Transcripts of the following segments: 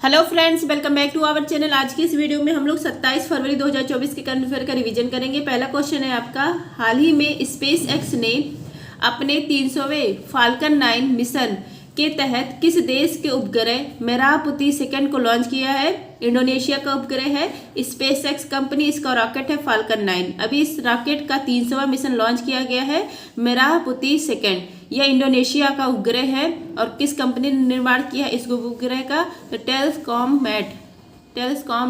Hello friends, welcome back to our channel. आज की इस वीडियो में हम लोग 27 फरवरी 2024 के करंट अफेयर का रिवीजन करेंगे। पहला क्वेश्चन है आपका, हाल ही में स्पेस एक्स ने अपने 300वें फाल्कन 9 मिशन के तहत किस देश के उपग्रह मेरापुती सेकंड को लॉन्च किया है? इंडोनेशिया का उपग्रह है स्पेस एक्स कंपनी, इसका रॉकेट है फाल्कन 9। अभी इस रॉकेट का 300वां मिशन लॉन्च किया गया है मेरापुती सेकंड। यह इंडोनेशिया का उपग्रह है और किस कंपनी ने निर्माण किया है इस उपग्रह का? तो टेल्सकॉम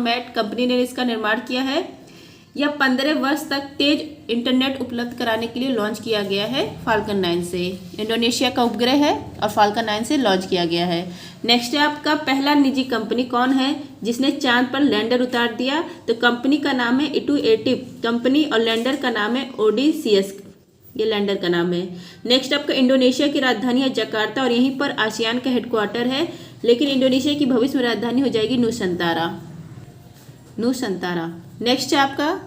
मैट कंपनी ने इसका निर्माण किया है। यह 15 वर्ष तक तेज इंटरनेट उपलब्ध कराने के लिए लॉन्च किया गया है फाल्कन 9 से। इंडोनेशिया का उपग्रह है और फाल्कन 9 से लॉन्च किया गया है। नेक्स्ट है आपका, पहला निजी कंपनी कौन है जिसने चांद पर लैंडर उतार दिया? तो कंपनी का नाम है इटुएटिव कंपनी और लैंडर का नाम है ओडिसियस। ये लैंडर का नाम है। नेक्स्ट आपका, इंडोनेशिया की राजधानी है जकार्ता और यहीं पर आसियान का हेडक्वार्टर है, लेकिन इंडोनेशिया की भविष्य में राजधानी हो जाएगी नुसंतारा। नेक्स्ट है आपका,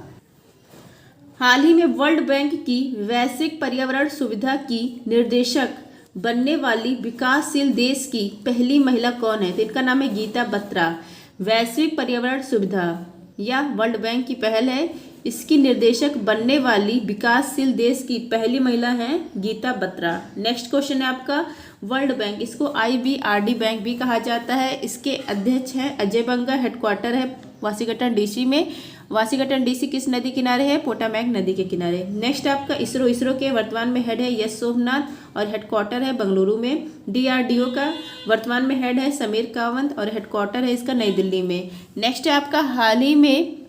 हाल ही में वर्ल्ड बैंक की वैश्विक पर्यावरण सुविधा की निर्देशक बनने वाली विकासशील देश की पहली महिला कौन है? तो इनका नाम है गीता बत्रा। वैश्विक पर्यावरण सुविधा या वर्ल्ड बैंक की पहल है, इसकी निर्देशक बनने वाली विकासशील देश की पहली महिला है गीता बत्रा। नेक्स्ट क्वेश्चन है आपका, वर्ल्ड बैंक, इसको IBRD बैंक भी कहा जाता है। इसके अध्यक्ष हैं अजय बंगा, हेडक्वार्टर है वाशिंगटन DC में। वाशिंगटन DC किस नदी किनारे है? पोटामैक नदी के किनारे। नेक्स्ट आपका, इसरो के वर्तमान में हेड है यश सोमनाथ और हेडक्वार्टर है बेंगलुरु में। DRDO का वर्तमान में हेड है समीर कावंत और हेडक्वार्टर है इसका नई दिल्ली में। नेक्स्ट है आपका, हाल ही में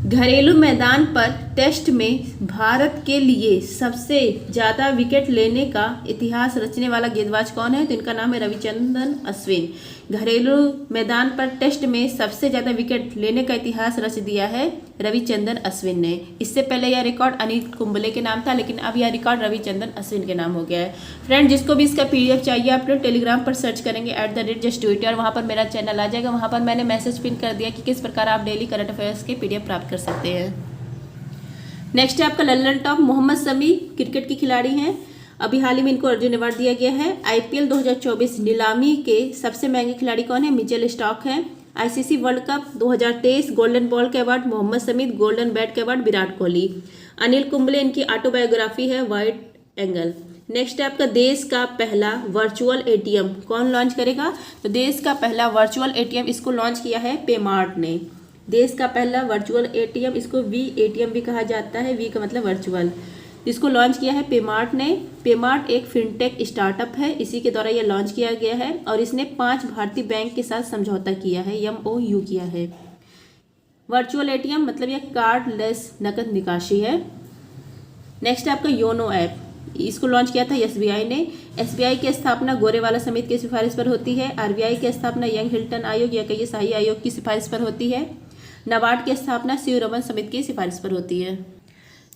घरेलू मैदान पर टेस्ट में भारत के लिए सबसे ज़्यादा विकेट लेने का इतिहास रचने वाला गेंदबाज कौन है? तो इनका नाम है रविचंद्रन अश्विन। घरेलू मैदान पर टेस्ट में सबसे ज़्यादा विकेट लेने का इतिहास रच दिया है रविचंद्रन अश्विन ने। इससे पहले यह रिकॉर्ड अनिल कुंबले के नाम था, लेकिन अब यह रिकॉर्ड रविचंद्रन अश्विन के नाम हो गया है। फ्रेंड, जिसको भी इसका PDF चाहिए आप लोग टेलीग्राम पर सर्च करेंगे @justTwitter, वहाँ पर मेरा चैनल आ जाएगा। वहाँ पर मैंने मैसेज पिन कर दिया कि किस प्रकार आप डेली करंट अफेयर्स के PDF प्राप्त कर सकते हैं। नेक्स्ट है आपका, लल्लन टॉप मोहम्मद शमी क्रिकेट के खिलाड़ी हैं। अभी हाल ही में इनको अर्जुन अवार्ड दिया गया है। IPL 2024 नीलामी के सबसे महंगे खिलाड़ी कौन है? मिचेल स्टार्क हैं। ICC world cup 2023 golden ball के award Mohammed Shami, golden bat के अवार्ड विराट कोहली। अनिल कुंबले, इनकी ऑटोबायोग्राफी है वाइड एंगल। नेक्स्ट है आपका, देश का पहला वर्चुअल ATM कौन लॉन्च करेगा? तो देश का पहला वर्चुअल ATM इसको लॉन्च किया है पेमार्ट ने। देश का पहला वर्चुअल ATM, इसको VATM भी कहा जाता है, V का मतलब वर्चुअल। इसको लॉन्च किया है पेमार्ट ने। पेमार्ट एक फिनटेक स्टार्टअप है, इसी के द्वारा यह लॉन्च किया गया है और इसने 5 भारतीय बैंक के साथ समझौता किया है, MOU किया है। वर्चुअल ATM मतलब यह कार्डलेस नकद निकासी है। नेक्स्ट है आपका योनो ऐप, इसको लॉन्च किया था SBI ने। SBI की स्थापना गोरेवाला समिति की सिफारिश पर होती है। RBI की स्थापना यंग हिल्टन आयोग या कई शाही आयोग की सिफारिश पर होती है। नाबार्ड की स्थापना शिवरमन समिति की सिफारिश पर होती है।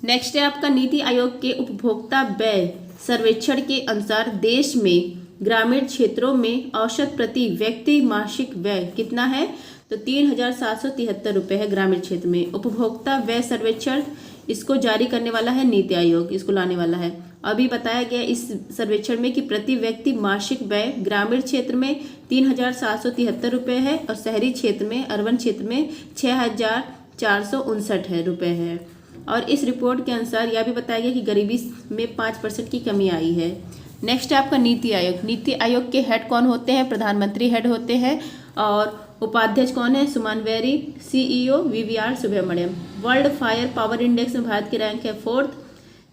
नेक्स्ट है आपका, नीति आयोग के उपभोक्ता व्यय सर्वेक्षण के अनुसार देश में ग्रामीण क्षेत्रों में औसत प्रति व्यक्ति मासिक व्यय कितना है? तो 3,773 रुपये है ग्रामीण क्षेत्र में। उपभोक्ता व्यय सर्वेक्षण इसको जारी करने वाला है नीति आयोग, इसको लाने वाला है। अभी बताया गया इस सर्वेक्षण में कि प्रति व्यक्ति मासिक व्यय ग्रामीण क्षेत्र में 3,773 रुपये है और शहरी क्षेत्र में, अर्बन क्षेत्र में 6,459 रुपये है। और इस रिपोर्ट के अनुसार यह भी बताया गया कि गरीबी में 5% की कमी आई है। नेक्स्ट है आपका नीति आयोग। नीति आयोग के हेड कौन होते हैं? प्रधानमंत्री हेड होते हैं और उपाध्यक्ष कौन है? Suman Bery. CEO VVR Subrahmanyam. World fire power index में भारत की रैंक है 4th।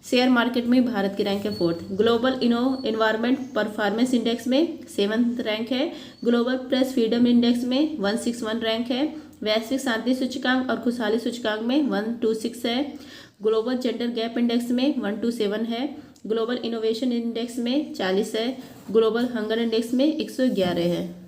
शेयर मार्केट में भारत की रैंक है 4th। Global environment performance index में 7th रैंक है। ग्लोबल प्रेस फ्रीडम इंडेक्स में 161 रैंक है। वैश्विक शांति सूचकांक और खुशहाली सूचकांक में 126 है। ग्लोबल जेंडर गैप इंडेक्स में 127 है। ग्लोबल इनोवेशन इंडेक्स में 40 है। ग्लोबल हंगर इंडेक्स में 111 है।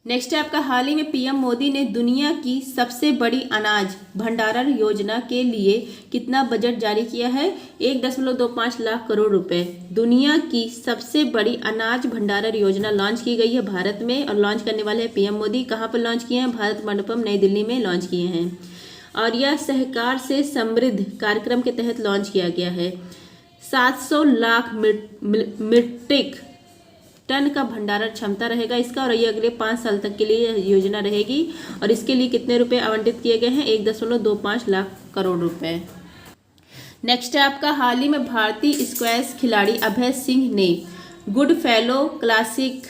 नेक्स्ट है आपका, हाल ही में PM मोदी ने दुनिया की सबसे बड़ी अनाज भंडारण योजना के लिए कितना बजट जारी किया है? 1.25 लाख करोड़ रुपए। दुनिया की सबसे बड़ी अनाज भंडारण योजना लॉन्च की गई है भारत में और लॉन्च करने वाले हैं PM मोदी। कहाँ पर लॉन्च किए हैं? भारत मंडपम नई दिल्ली में लॉन्च किए हैं और यह सहकार से समृद्ध कार्यक्रम के तहत लॉन्च किया गया है। 700 लाख मीट्रिक टन का भंडारण क्षमता रहेगा इसका, और ये अगले 5 साल तक के लिए योजना रहेगी। और इसके लिए कितने रुपए आवंटित किए गए हैं? 1.25 लाख करोड़ रुपए। नेक्स्ट है आपका, हाल ही में भारतीय स्क्वैश खिलाड़ी अभय सिंह ने good fellow classic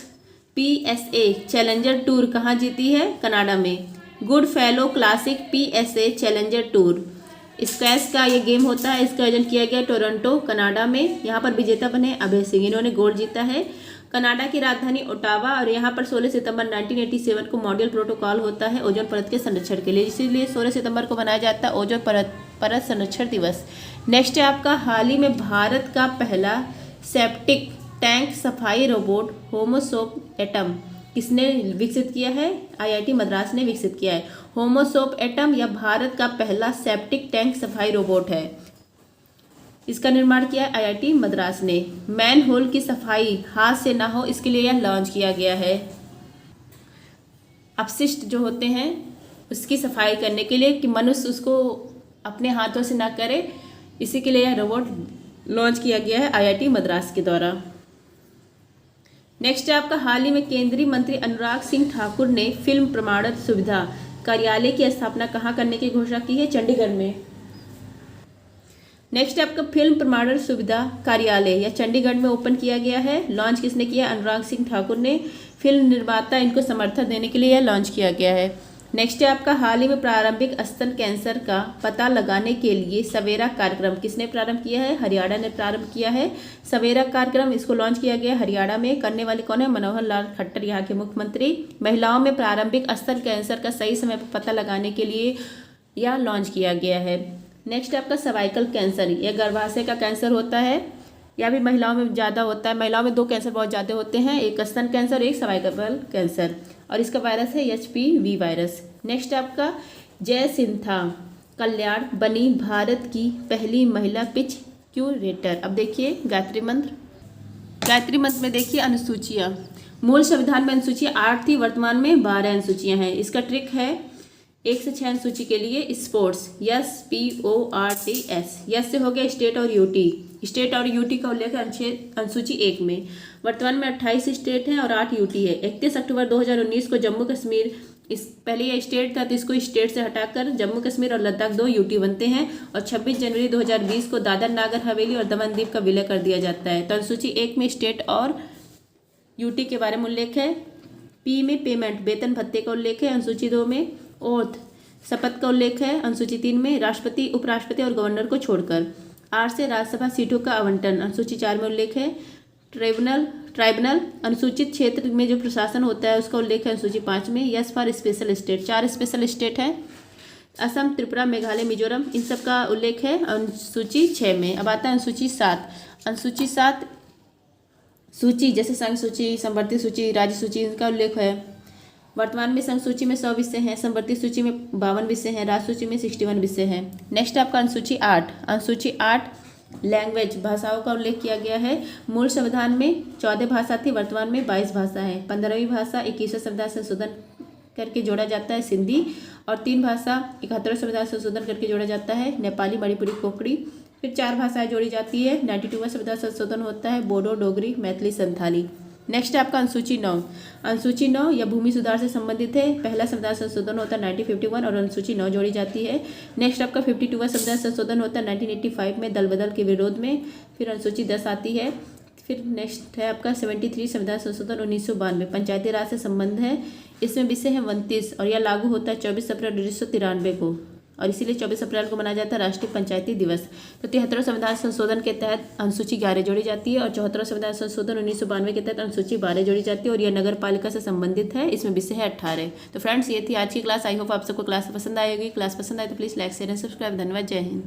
PSA challenger tour कहाँ जीती है? कनाडा में। Good fellow classic PSA challenger tour squash का ये गेम होता है, इसका आयोजन किया गया टोरंटो कनाडा में। यहाँ पर विजेता बने अभय सिंह, इन्होंने गोल्ड जीता है। कनाडा की राजधानी ओटावा, और यहाँ पर 16 सितंबर 1987 को मॉन्ट्रियल प्रोटोकॉल होता है ओजोन परत के संरक्षण के लिए, इसीलिए 16 सितंबर को मनाया जाता है ओजोन परत संरक्षण दिवस। नेक्स्ट है आपका, हाल ही में भारत का पहला सेप्टिक टैंक सफाई रोबोट होमोसोप एटम किसने विकसित किया है? IIT मद्रास ने विकसित किया है। होमोसोप एटम यह भारत का पहला सेप्टिक टैंक सफाई रोबोट है, इसका निर्माण किया है IIT मद्रास ने। मैन होल की सफाई हाथ से ना हो, इसके लिए यह लॉन्च किया गया है। अपशिष्ट जो होते हैं उसकी सफाई करने के लिए, कि मनुष्य उसको अपने हाथों से ना करे, इसी के लिए यह रोबोट लॉन्च किया गया है IIT मद्रास के द्वारा। नेक्स्ट है आपका, हाल ही में केंद्रीय मंत्री अनुराग सिंह ठाकुर ने फिल्म प्रमाणन सुविधा कार्यालय की स्थापना कहाँ करने की घोषणा की है? चंडीगढ़ में। नेक्स्ट है आपका, फिल्म प्रमाणन सुविधा कार्यालय या चंडीगढ़ में ओपन किया गया है। लॉन्च किसने किया? अनुराग सिंह ठाकुर ने। फिल्म निर्माता इनको समर्थन देने के लिए यह लॉन्च किया गया है। नेक्स्ट है आपका, हाल ही में प्रारंभिक स्तन कैंसर का पता लगाने के लिए सवेरा कार्यक्रम किसने प्रारंभ किया है? हरियाणा ने प्रारंभ किया है सवेरा कार्यक्रम, इसको लॉन्च किया गया हरियाणा में। करने वाले कौन है? मनोहर लाल खट्टर, यहाँ के मुख्यमंत्री। महिलाओं में प्रारंभिक स्तन कैंसर का सही समय पर पता लगाने के लिए यह लॉन्च किया गया है। नेक्स्ट आपका, सर्वाइकल कैंसर, यह गर्भाशय का कैंसर होता है, यह भी महिलाओं में ज़्यादा होता है। महिलाओं में 2 कैंसर बहुत ज़्यादा होते हैं, एक स्तन कैंसर, एक सर्वाइकल कैंसर, और इसका वायरस है HPV वायरस। नेक्स्ट आपका, जयसिंथा कल्याण बनी भारत की पहली महिला पिच क्यूरेटर। अब देखिए गायत्री मंत्र में देखिए अनुसूचियाँ। मूल संविधान में अनुसूची 8 थी, वर्तमान में 12 अनुसूचियाँ हैं। इसका ट्रिक है 1 से 6 अनुसूची के लिए स्पोर्ट्स, SPORTS, यस से हो गया स्टेट और यूटी। स्टेट और यूटी का उल्लेख अनुसूची 1 में। वर्तमान में 28 स्टेट हैं और 8 यूटी है। 31 अक्टूबर 2019 को जम्मू कश्मीर, इस पहले यह स्टेट था तो इसको स्टेट से हटाकर जम्मू कश्मीर और लद्दाख 2 यूटी बनते हैं, और 26 जनवरी 2020 को दादर नागर हवेली और दमन दीव का विलय कर दिया जाता है। तो अनुसूची 1 में स्टेट और यूटी के बारे में उल्लेख है। P में पेमेंट, वेतन भत्ते का उल्लेख है। अनुसूची 2 में ओथ, शपथ का उल्लेख है। अनुसूची 3 में राष्ट्रपति, उपराष्ट्रपति और गवर्नर को छोड़कर। R से राज्यसभा सीटों का आवंटन, अनुसूची 4 में उल्लेख है। ट्राइब्यूनल, अनुसूचित क्षेत्र में जो प्रशासन होता है उसका उल्लेख है अनुसूची 5 में। Yes for special state, 4 special state है, असम, त्रिपुरा, मेघालय, मिजोरम, इन सब का उल्लेख है अनुसूची 6 में। अब आता है अनुसूची 7। अनुसूची 7 सूची जैसे संघ सूची, संवर्ती सूची, राज्य सूची, इनका उल्लेख है। वर्तमान में संघ सूची में 100 विषय हैं, संवर्ती सूची में 52 विषय हैं, राज्य सूची में 61 विषय हैं। नेक्स्ट आपका अनुसूची 8। अनुसूची 8 लैंग्वेज, भाषाओं का उल्लेख किया गया है। मूल संविधान में 14 भाषा थी, वर्तमान में 22 भाषा है। 15वीं भाषा 21वें संविधान संशोधन करके जोड़ा जाता है सिंधी, और 3 भाषा 71वें संविधान संशोधन करके जोड़ा जाता है नेपाली, मणिपुरी, कोंकणी। फिर 4 भाषाएं जोड़ी जाती है, 92वां संविधान संशोधन होता है बोडो, डोगरी, मैथिली, संथाली। नेक्स्ट है आपका अनुसूची 9। अनुसूची 9 यह भूमि सुधार से संबंधित है, पहला संविधान संशोधन होता है 1951 और अनुसूची 9 जोड़ी जाती है। नेक्स्ट आपका 52वां संविधान संशोधन होता है 1985 में दल बदल के विरोध में, फिर अनुसूची 10 आती है। फिर नेक्स्ट है आपका 73 संविधान संशोधन 1992, पंचायती राज से संबंध है, इसमें विषय है 29 और यह लागू होता है 24 अप्रैल 1993 को, और इसीलिए 24 अप्रैल को मनाया जाता है राष्ट्रीय पंचायती दिवस। तो 73वें संविधान संशोधन के तहत अनुसूची 11 जोड़ी जाती है, और 74वें संविधान संशोधन 1992 के तहत अनुसूची 12 जोड़ी जाती है, और यह नगर पालिका से संबंधित है, इसमें विषय है 18। तो फ्रेंड्स ये थी आज की क्लास। आई होप आप सबको क्लास पसंद आएगी। क्लास पसंद आए तो please like share and subscribe. धन्यवाद, जय हिंद।